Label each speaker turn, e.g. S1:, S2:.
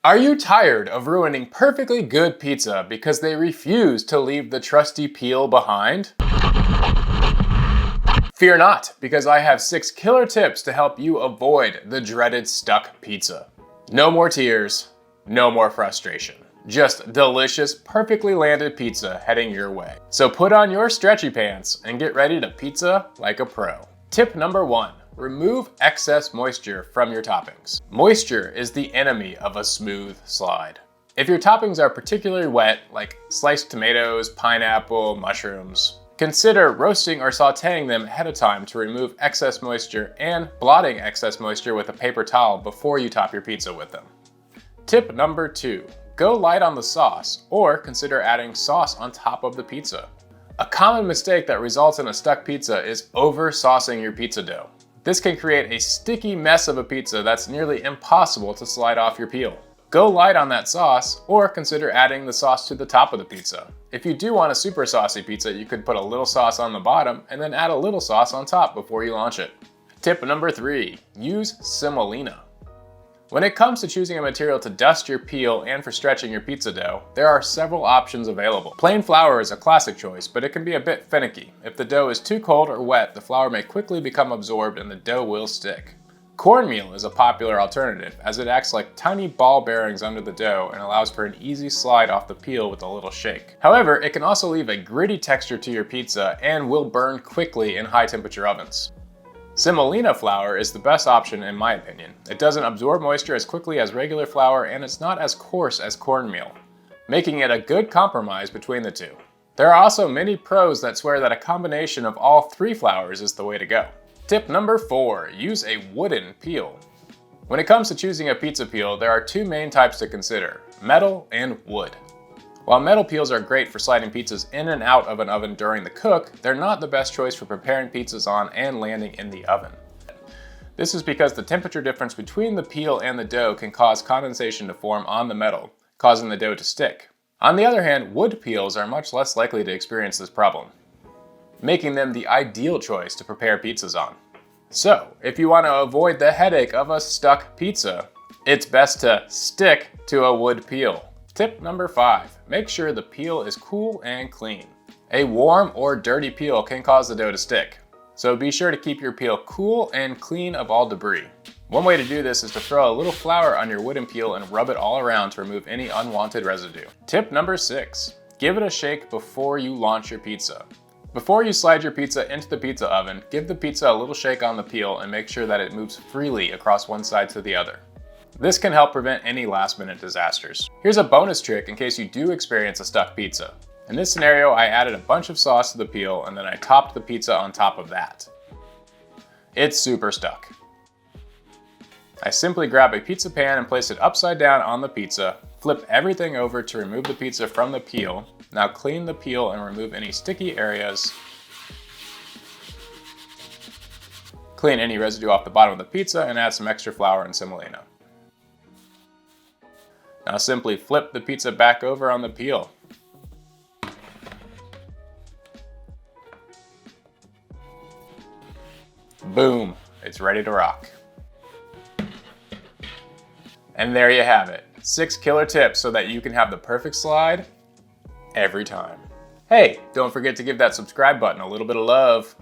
S1: Are you tired of ruining perfectly good pizza because they refuse to leave the trusty peel behind? Fear not, because I have 6 killer tips to help you avoid the dreaded stuck pizza. No more tears, no more frustration. Just delicious, perfectly landed pizza heading your way. So put on your stretchy pants and get ready to pizza like a pro. Tip number 1. Remove excess moisture from your toppings. Moisture is the enemy of a smooth slide. If your toppings are particularly wet, like sliced tomatoes, pineapple, mushrooms, consider roasting or sauteing them ahead of time to remove excess moisture and blotting excess moisture with a paper towel before you top your pizza with them. Tip number 2. Go light on the sauce, or consider adding sauce on top of the pizza. A common mistake that results in a stuck pizza is over-saucing your pizza dough. This can create a sticky mess of a pizza that's nearly impossible to slide off your peel. Go light on that sauce, or consider adding the sauce to the top of the pizza. If you do want a super saucy pizza, you could put a little sauce on the bottom and then add a little sauce on top before you launch it. Tip number 3. Use semolina. When it comes to choosing a material to dust your peel and for stretching your pizza dough, there are several options available. Plain flour is a classic choice, but it can be a bit finicky. If the dough is too cold or wet, the flour may quickly become absorbed and the dough will stick. Cornmeal is a popular alternative, as it acts like tiny ball bearings under the dough and allows for an easy slide off the peel with a little shake. However, it can also leave a gritty texture to your pizza and will burn quickly in high temperature ovens. Semolina flour is the best option in my opinion. It doesn't absorb moisture as quickly as regular flour and it's not as coarse as cornmeal, making it a good compromise between the two. There are also many pros that swear that a combination of all 3 flours is the way to go. Tip number 4. Use a wooden peel. When it comes to choosing a pizza peel, there are 2 main types to consider: metal and wood. While metal peels are great for sliding pizzas in and out of an oven during the cook, they're not the best choice for preparing pizzas on and landing in the oven. This is because the temperature difference between the peel and the dough can cause condensation to form on the metal, causing the dough to stick. On the other hand, wood peels are much less likely to experience this problem, making them the ideal choice to prepare pizzas on. So, if you want to avoid the headache of a stuck pizza, it's best to stick to a wood peel. Tip number 5. Make sure the peel is cool and clean. A warm or dirty peel can cause the dough to stick, so be sure to keep your peel cool and clean of all debris. One way to do this is to throw a little flour on your wooden peel and rub it all around to remove any unwanted residue. Tip number 6. Give it a shake before you launch your pizza. Before you slide your pizza into the pizza oven, give the pizza a little shake on the peel and make sure that it moves freely across one side to the other. This can help prevent any last-minute disasters. Here's a bonus trick in case you do experience a stuck pizza. In this scenario, I added a bunch of sauce to the peel and then I topped the pizza on top of that. It's super stuck. I simply grab a pizza pan and place it upside down on the pizza, flip everything over to remove the pizza from the peel. Now clean the peel and remove any sticky areas. Clean any residue off the bottom of the pizza and add some extra flour and semolina. Now simply flip the pizza back over on the peel. Boom, it's ready to rock. And there you have it. 6 killer tips so that you can have the perfect slide every time. Hey, don't forget to give that subscribe button a little bit of love.